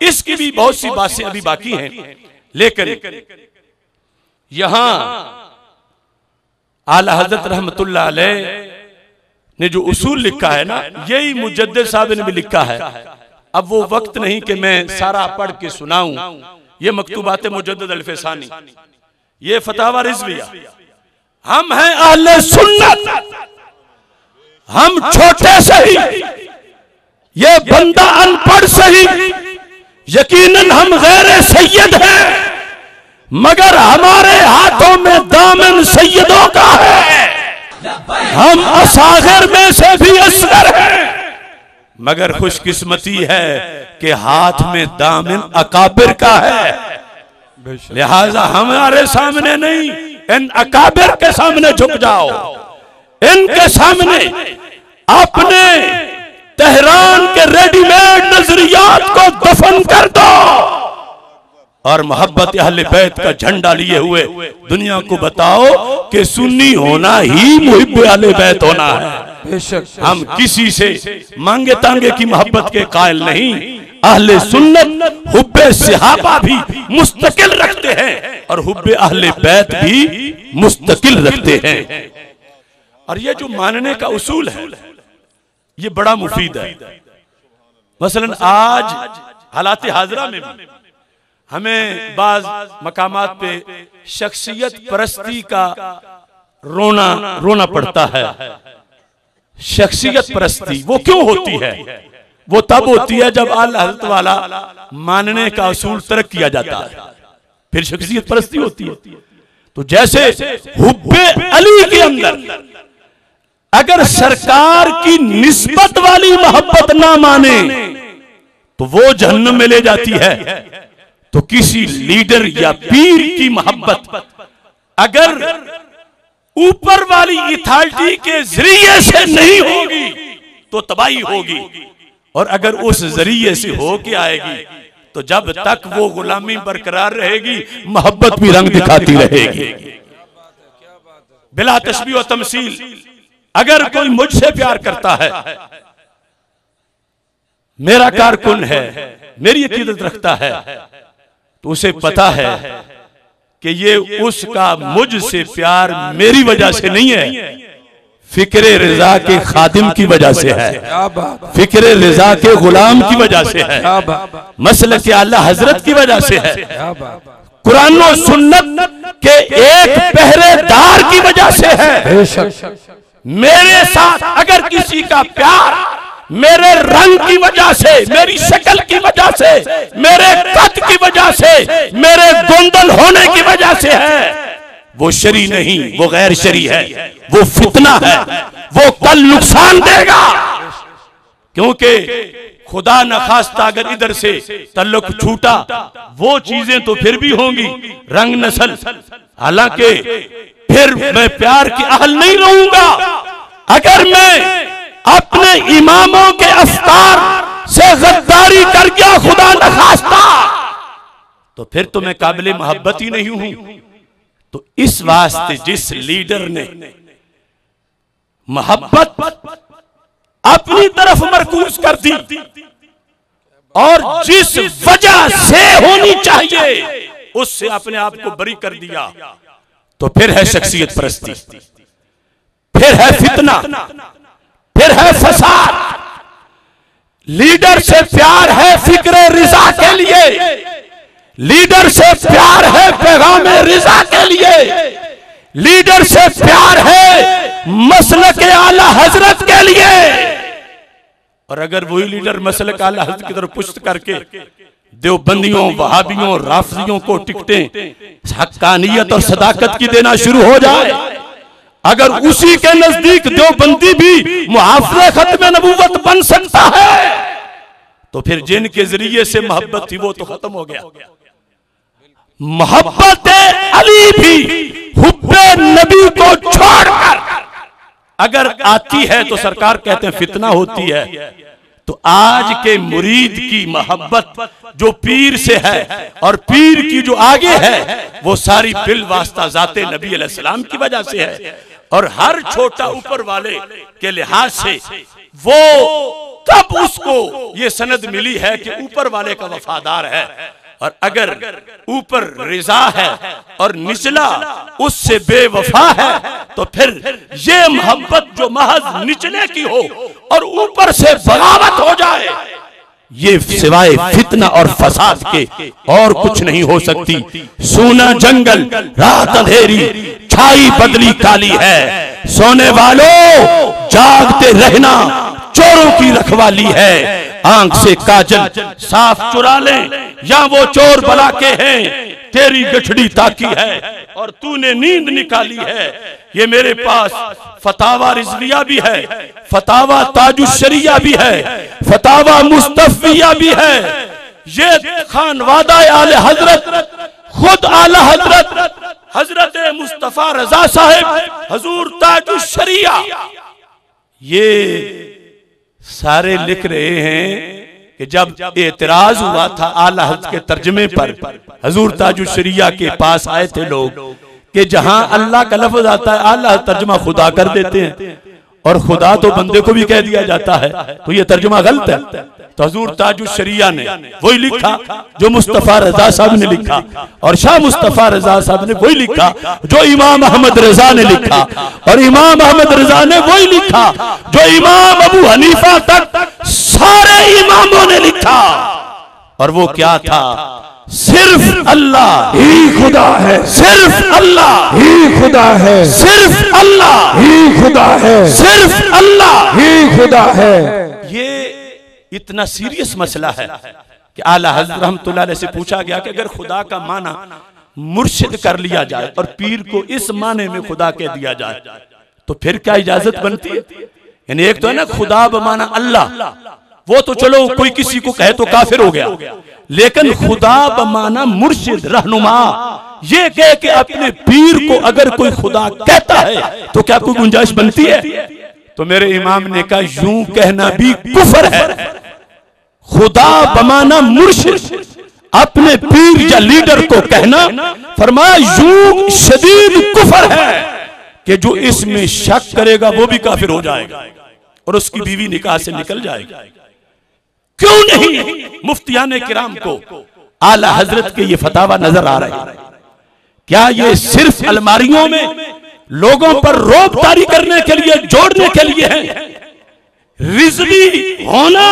इसकी भी बहुत सी बातें अभी बाकी हैं, लेकिन यहां आला हजरत रहमतुल्लाह अलैह ने जो उसूल लिखा है ना, यही मुजद्दिद साहब ने भी लिखा है। अब वो वक्त नहीं कि मैं सारा पढ़ के सुनाऊं। ये मकतूबात मुजद्दिद अल-फसानी, ये फतावा रिज़विया। हम हैं अहले सुन्नत, हम छोटे से ही, ये बंदा अनपढ़ से ही, यकीनन हम गैर सैयद हैं, मगर हमारे हाथों में दामन सैयदों का है। हम असागिर में से भी असगर हैं, मगर खुशकिस्मती है कि हाथ में दामन अकाबिर का है। लिहाजा हमारे सामने नहीं, इन अकाबिर के सामने झुक जाओ, इनके सामने अपने तेहरान के रेडीमेड नजरियात को दफन कर दो और मोहब्बत अहले बैत का झंडा लिए हुए दुनिया को बताओ कि सुन्नी होना ही मुहिब्बे अहले बैत होना है। हम किसी से मांगे तांगे की मोहब्बत के कायल नहीं। अहले सुन्नत हुब्बे सहाबा भी मुस्तकिल रखते हैं और हुब्बे अहले बैत भी मुस्तकिल रखते हैं। और ये जो मानने का उसूल है ये बड़ा मुफीद है। मसलन आज हालात हाजरा में भी हमें बाज मकामात पे शख्सियत परस्ती का रोना पड़ता है। शख्सियत परस्ती वो क्यों होती है? वो तब होती है जब आला हज़रत वाला मानने का उसूल तर्क किया जाता है, फिर शख्सियत परस्ती होती है। तो जैसे हुब्बे अली के अंदर अगर सरकार की निस्बत वाली मोहब्बत ना माने तो वो जहन्नम में ले जाती है। तो किसी लीडर या पीर की मोहब्बत अगर ऊपर वाली अथॉरिटी के जरिए से नहीं होगी तो तबाही होगी, और अगर उस जरिए से हो के आएगी तो जब तक वो गुलामी बरकरार रहेगी मोहब्बत भी रंग दिखाती रहेगी। बिला तशबीह व तमसील अगर कोई मुझसे प्यार करता है, मेरा कारकुन है, मेरी अकीदत रखता है, तो उसे पता है कि ये उसका मुझसे प्यार मेरी वजह से नहीं है, फिक्रे रिजा के खादिम की वजह से है, फिक्रे रिजा के गुलाम की वजह से है, मसलक आला हजरत की वजह से है, कुरान और सुन्नत के एक पहरेदार की वजह से है। मेरे साथ अगर किसी का प्यार मेरे रंग की वजह से, मेरी शक्ल की वजह से, मेरे कद की वजह से, मेरे गोंदल होने की वजह से है, वो शरी नहीं, वो गैर शरी है, वो फितना है, वो कल नुकसान देगा। क्योंकि खुदा न खास्ता अगर इधर से तल्लुक छूटा वो चीजें तो फिर भी होंगी, रंग नस्ल, हालांकि फिर मैं प्यार की अहल नहीं रहूंगा। अगर मैं अपने इमामों के अफ्तार से गद्दारी कर गया खुदा न खास्ता, तो फिर तो मैं काबिल मोहब्बत ही नहीं हूं। तो इस वास्ते जिस लीडर ने मोहब्बत अपनी तरफ मरकूज कर दी और जिस वजह से होनी चाहिए उससे अपने आप को बरी कर दिया, तो फिर है शख्सियत परस्ती, फिर है फितना, फिर है फसाद। लीडर से प्यार है फिक्रे रिजा के लिए, लीडर से प्यार है पैगाम रिजा के लिए, लीडर से प्यार है मसलक आला हजरत के लिए। और अगर वही लीडर मसलक आला हजरत की तरफ पुष्ट करके देवबंदियों, वहाबियों, राफजियों को टिकटें हक्कानियत और सदाकत की देना शुरू हो जाए, अगर उसी के नजदीक देवबंदी भी मुहाफिज़ खत्म नबूवत बन सकता है, तो फिर जिनके जरिए से मोहब्बत थी वो तो खत्म हो गया। मोहब्बत अली भी हुब्बे नबी को छोड़कर अगर आती है तो सरकार कहते हैं फितना होती है। तो आज के मुरीद की मोहब्बत जो पीर से है और पीर की जो आगे है वो सारी बिल वास्ता जाते नबी अलैहिस्सलाम की वजह से है। और हर छोटा ऊपर वाले के लिहाज से वो तब उसको ये सनद मिली है कि ऊपर वाले का वफादार है। और अगर ऊपर रिजा है और निचला उससे बेवफा है तो फिर ये मोहब्बत जो महज निचले की हो और ऊपर से बगावत हो जाए, ये सिवाय फितना और फसाद के और कुछ नहीं हो सकती। सूना जंगल रात अंधेरी, छाई बदली काली है, सोने वालों जागते रहना चोरों की रखवाली है। आंख से काजल साफ चुरा ले या वो चोर बला के हैं, तेरी गठड़ी ताकी है और तूने नींद निकाली है। ये मेरे पास फतावा रिजविया भी है, फतावा ताजुशरिया भी है, फतावा मुस्तफिया भी है। ये खानवादा आले हजरत, खुद आला हजरत हजरत मुस्तफा रजा साहिब हुजूर ताजुशरिया, ये सारे लिख रहे हैं कि जब एतराज हुआ था आला हज़रत के तर्जमे पर, हुजूर ताजुशरिया के पास आए थे लोग कि जहां अल्लाह का लफ्ज आता है आला तर्जमा खुदा कर देते हैं और खुदा तो बंदे को भी कह दिया जाता है, तो ये तर्जमा गलत है। तो हुजूर ताजुशरिया ने वही लिखा जो मुस्तफा रजा साहब ने लिखा, और शाह मुस्तफा रजा साहब ने वही लिखा जो इमाम अहमद रजा ने लिखा, और इमाम अहमद रजा ने वही लिखा जो इमाम अबू हनीफा तक सारे इमामों ने लिखा। और वो क्या था? सिर्फ अल्लाह ही खुदा है, सिर्फ अल्लाह ही खुदा है, सिर्फ अल्लाह ही खुदा है, सिर्फ अल्लाह ही खुदा है। ये इतना सीरियस मसला है कि आला हज़रत रहमतुल्लाह अलैह से पूछा गया कि अगर खुदा का माना मुर्शिद कर लिया जाए और पीर को इस माने में खुदा कह दिया जाए तो फिर क्या इजाजत बनती है? यानी एक तो है ना खुदा बमाना अल्लाह, वो तो चलो कोई किसी को कहे तो काफिर हो गया, लेकिन खुदा बमाना मुर्शिद रहनुमा, ये कह के अपने पीर को अगर कोई खुदा कहता है तो क्या कोई गुंजाइश बनती है? तो मेरे इमाम ने कहा यूं कहना भी कुफर है। खुदा बमाना मुर्शिद अपने पीर या लीडर को कहना, फरमाया यूं शदीद कुफर है कि जो इसमें शक करेगा वो भी काफिर हो जाएगा और उसकी बीवी निकाह से निकल जाएगी। क्यों नहीं मुफ्तियाने किराम को आला हजरत के ये फतावा नजर आ रहे हैं? क्या ये सिर्फ अलमारियों में लोगों पर रोब तारी करने के लिए, जोड़ने के लिए है? रिजवी होना,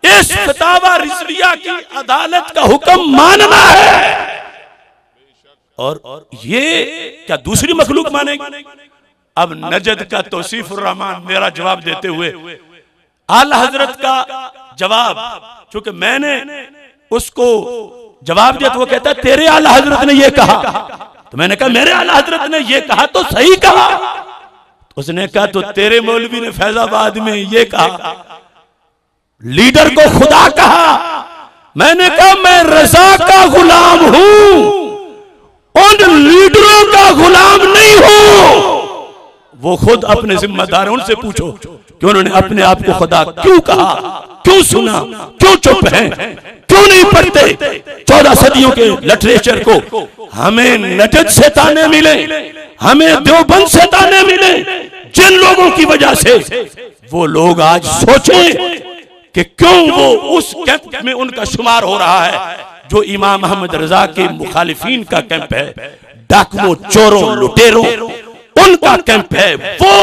इस फतावा रिजविया की अदालत का हुक्म मानना है, और ये क्या दूसरी मखलूक मानेगी? अब नजद का तौसीफुर रहमान मेरा जवाब देते हुए आला हजरत का जवाब, चूंकि मैंने उसको जवाब दिया तो वो कहता है तेरे आला हजरत ने ये कहा, तो मैंने कहा मेरे आला हजरत ने ये कहा तो सही कहा। तो उसने कहा तो तेरे मौलवी ने फैजाबाद में ये कहा, लीडर को खुदा कहा। मैंने कहा मैं रजा का गुलाम हूं, उन लीडरों का गुलाम नहीं हूं। वो खुद अपने जिम्मेदारों से पूछो कि उन्होंने अपने आप को खुदा क्यों कहा, क्यों सुना, क्यों चुप हैं, क्यों नहीं पढ़ते? 14 सदियों के लिटरेचर को हमें नजद से ताने मिले, हमें देवबंद से ताने मिले, जिन लोगों की वजह से वो लोग आज सोचें कि क्यों वो उस कैंप में उनका शुमार हो रहा है जो इमाम अहमद रजा के मुखालिफिन का कैंप है, डाकुओं, चोरों, लुटेरों, उनका कैंप है वो।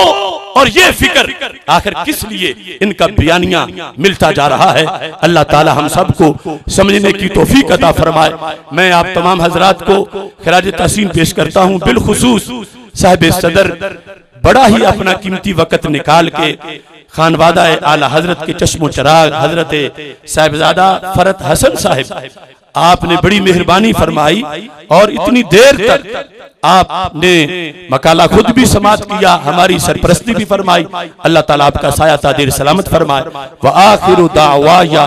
और ये फिक्र आखिर किस लिए इनका बयानिया मिलता जा रहा है? अल्लाह ताला हम सबको समझने की तौफीक अता फरमाए। मैं आप तमाम हजरात को खिराज तहसीन पेश करता हूँ, बिलखुसूस साहिब सदर बड़ा ही अपना कीमती वक्त निकाल के खानवादा आला हजरत के चश्मो चराग हजरत साहिबजादा फरत हसन साहिब, आपने बड़ी मेहरबानी फरमाई और इतनी देर तक आपने मकाला खुद भी समात किया, हमारी सरपरस्ती भी फरमाई। अल्लाह ताला आपका साया तादीर सलामत फरमाए। व आखिरु दावाया